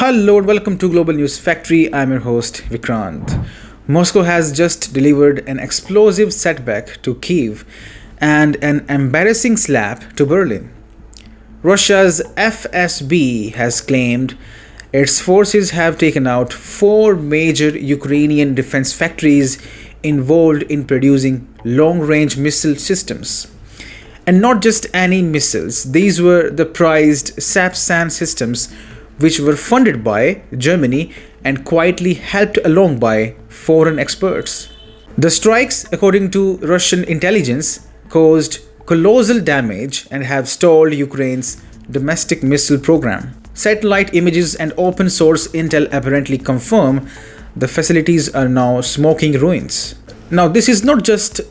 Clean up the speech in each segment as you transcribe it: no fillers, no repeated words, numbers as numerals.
Hello and welcome to Global News Factory. I'm your host Vikrant. Moscow has just delivered an explosive setback to Kyiv and an embarrassing slap to Berlin. Russia's FSB has claimed its forces have taken out four major Ukrainian defense factories involved in producing long-range missile systems. And not just any missiles, these were the prized Sapsan systems which were funded by Germany and quietly helped along by foreign experts. The strikes, according to Russian intelligence, caused colossal damage and have stalled Ukraine's domestic missile program. Satellite images and open source intel apparently confirm the facilities are now smoking ruins. Now, this is not just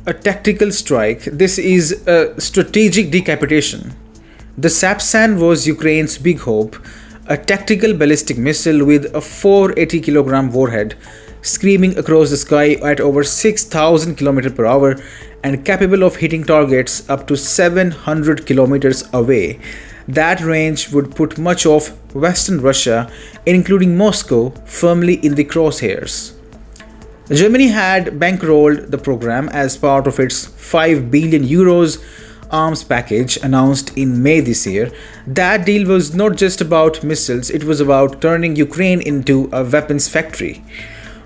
a tactical strike, this is a strategic decapitation. The Sapsan was Ukraine's big hope, a tactical ballistic missile with a 480 kilogram warhead, screaming across the sky at over 6,000 km per hour and capable of hitting targets up to 700 kilometers away. That range would put much of Western Russia, including Moscow, firmly in the crosshairs. Germany had bankrolled the program as part of its 5 billion euros arms package announced in May this year. That deal was not just about missiles, it was about turning Ukraine into a weapons factory,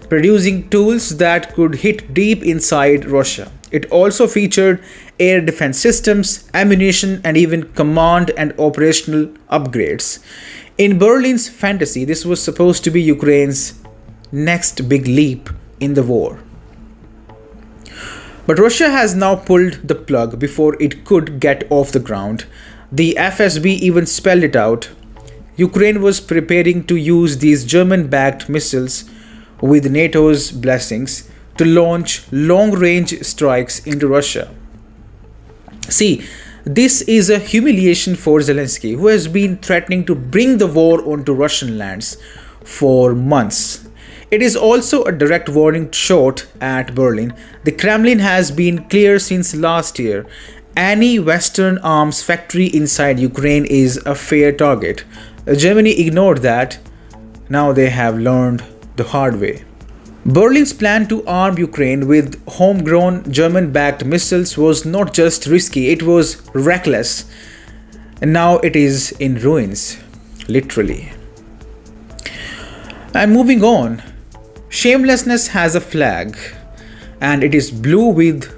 producing tools that could hit deep inside Russia. It also featured air defense systems, ammunition, and even command and operational upgrades. In Berlin's fantasy, this was supposed to be Ukraine's next big leap in the war. But Russia has now pulled the plug before it could get off the ground. The FSB even spelled it out. Ukraine was preparing to use these German-backed missiles with NATO's blessings to launch long-range strikes into Russia. See, this is a humiliation for Zelensky, who has been threatening to bring the war onto Russian lands for months. It is also a direct warning shot at Berlin. The Kremlin has been clear since last year. Any Western arms factory inside Ukraine is a fair target. Germany ignored that. Now they have learned the hard way. Berlin's plan to arm Ukraine with homegrown German-backed missiles was not just risky, it was reckless. And now it is in ruins, literally. And moving on. Shamelessness has a flag, and it is blue with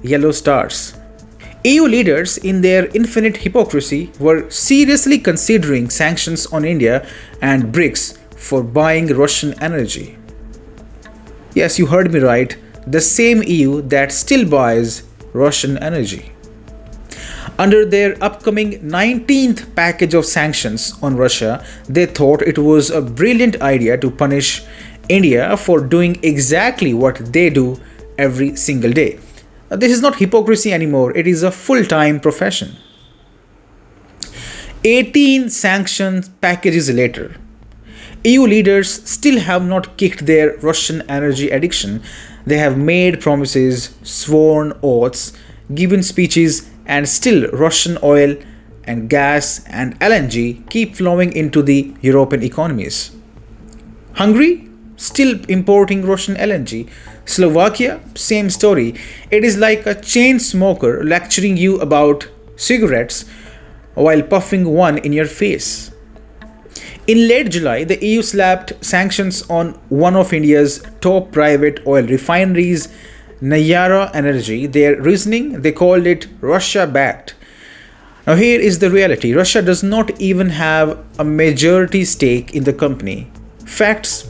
yellow stars. EU leaders, in their infinite hypocrisy, were seriously considering sanctions on India and BRICS for buying Russian energy. Yes, you heard me right, the same EU that still buys Russian energy. Under their upcoming 19th package of sanctions on Russia, they thought it was a brilliant idea to punish India for doing exactly what they do every single day. This is not hypocrisy anymore, it is a full-time profession. 18 sanctions packages later, EU leaders still have not kicked their Russian energy addiction. They have made promises, sworn oaths, given speeches, and still Russian oil and gas and LNG keep flowing into the European economies. Hungary? Still importing Russian LNG. Slovakia, same story. It is like a chain smoker lecturing you about cigarettes while puffing one in your face. In late July, the EU slapped sanctions on one of India's top private oil refineries, Nayara Energy. Their reasoning, they called it Russia-backed. Now here is the reality. Russia does not even have a majority stake in the company. Facts.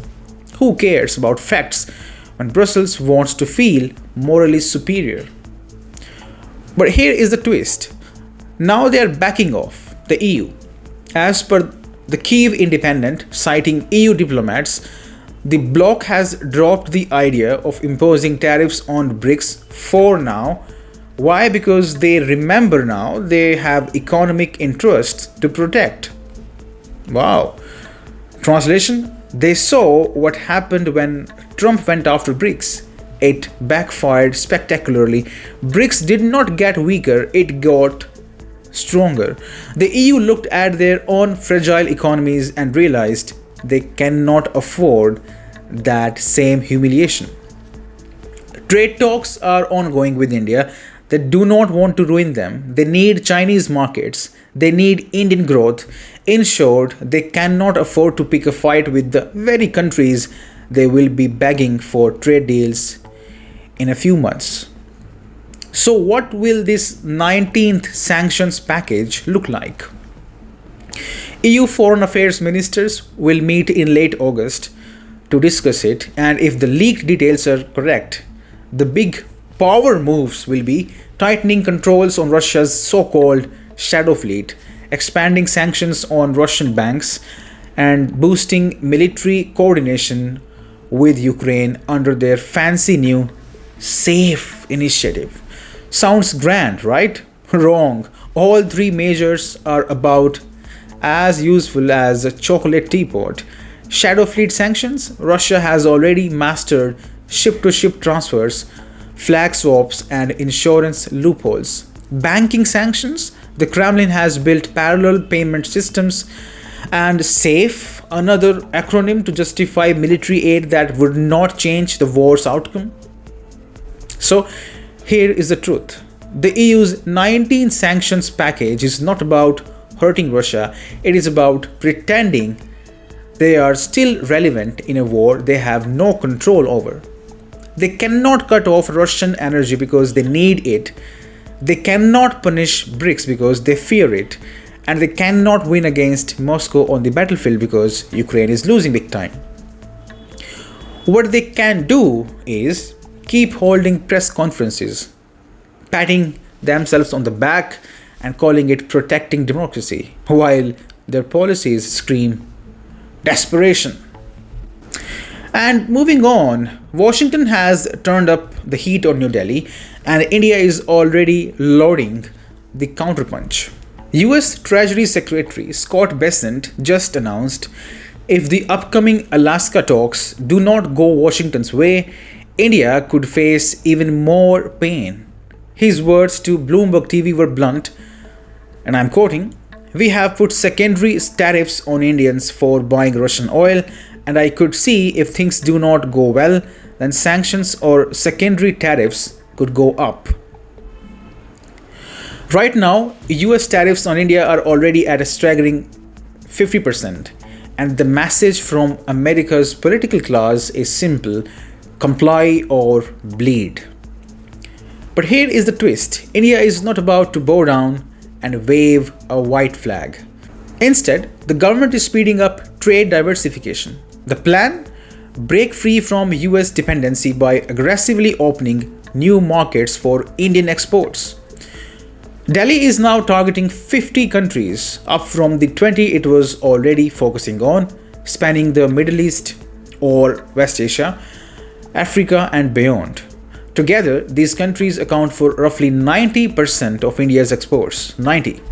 Who cares about facts when Brussels wants to feel morally superior? But here is the twist. Now they are backing off the EU. As per the Kyiv Independent, citing EU diplomats, the bloc has dropped the idea of imposing tariffs on BRICS for now. Why? Because they remember now they have economic interests to protect. Wow. Translation? They saw what happened when Trump went after BRICS. It backfired spectacularly. BRICS did not get weaker, it got stronger. The EU looked at their own fragile economies and realized they cannot afford that same humiliation. Trade talks are ongoing with India. They do not want to ruin them. They need Chinese markets. They need Indian growth. In short, they cannot afford to pick a fight with the very countries they will be begging for trade deals in a few months. So, what will this 19th sanctions package look like? EU foreign affairs ministers will meet in late August to discuss it, and if the leaked details are correct, the big power moves will be tightening controls on Russia's so-called shadow fleet, expanding sanctions on Russian banks, and boosting military coordination with Ukraine under their fancy new SAFE initiative. Sounds grand, right? Wrong. All three measures are about as useful as a chocolate teapot. Shadow fleet sanctions: Russia has already mastered ship to ship transfers, flag swaps, and insurance loopholes. Banking sanctions: the Kremlin has built parallel payment systems. And SAFE, another acronym to justify military aid that would not change the war's outcome. So, here is the truth. The EU's 19 sanctions package is not about hurting Russia, it is about pretending they are still relevant in a war they have no control over. They cannot cut off Russian energy because they need it. They cannot punish BRICS because they fear it. And they cannot win against Moscow on the battlefield because Ukraine is losing big time. What they can do is keep holding press conferences, patting themselves on the back and calling it protecting democracy, while their policies scream desperation. And moving on, Washington has turned up the heat on New Delhi, and India is already loading the counterpunch. US Treasury Secretary Scott Bessent just announced if the upcoming Alaska talks do not go Washington's way, India could face even more pain. His words to Bloomberg TV were blunt, and I'm quoting, "We have put secondary tariffs on Indians for buying Russian oil, and I could see if things do not go well, then sanctions or secondary tariffs could go up." Right now, US tariffs on India are already at a staggering 50%, and the message from America's political class is simple: comply or bleed. But here is the twist: India is not about to bow down and wave a white flag. Instead, the government is speeding up trade diversification. The plan? Break free from US dependency by aggressively opening new markets for Indian exports. Delhi is now targeting 50 countries, up from the 20 it was already focusing on, spanning the Middle East or West Asia, Africa, and beyond. Together, these countries account for roughly 90% of India's exports. 90.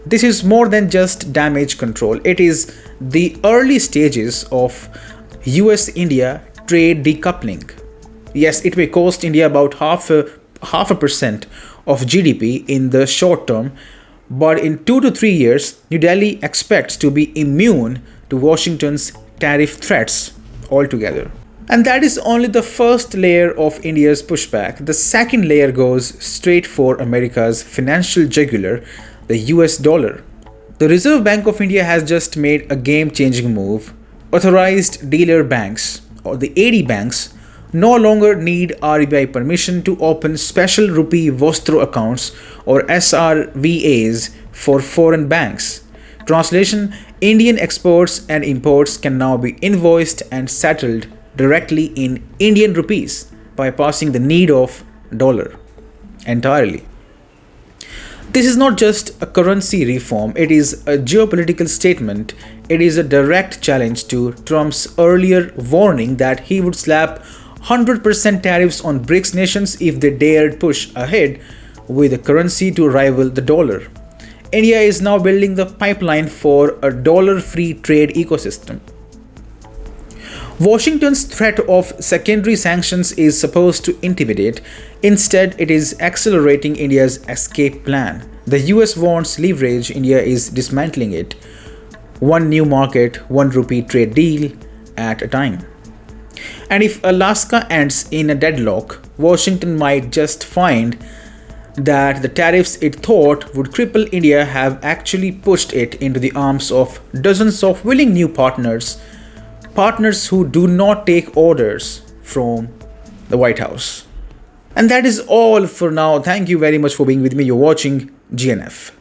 This is more than just damage control. It is the early stages of US-India trade decoupling. Yes, it may cost India about half a percent of GDP in the short term, but in 2 to 3 years, New Delhi expects to be immune to Washington's tariff threats altogether. And that is only the first layer of India's pushback. The second layer goes straight for America's financial jugular, the US dollar. The Reserve Bank of India has just made a game-changing move. Authorized dealer banks, or the AD banks, no longer need RBI permission to open special rupee Vostro accounts or SRVAs for foreign banks. Translation: Indian exports and imports can now be invoiced and settled directly in Indian rupees, bypassing the need of dollar entirely. This is not just a currency reform, it is a geopolitical statement. It is a direct challenge to Trump's earlier warning that he would slap 100% tariffs on BRICS nations if they dared push ahead with a currency to rival the dollar. India is now building the pipeline for a dollar-free trade ecosystem. Washington's threat of secondary sanctions is supposed to intimidate. Instead, it is accelerating India's escape plan. The US wants leverage, India is dismantling it. one new market, 1 rupee trade deal at a time. And if Alaska ends in a deadlock, Washington might just find that the tariffs it thought would cripple India have actually pushed it into the arms of dozens of willing new partners, partners who do not take orders from the White House. And that is all for now. Thank you very much for being with me. You're watching GNF.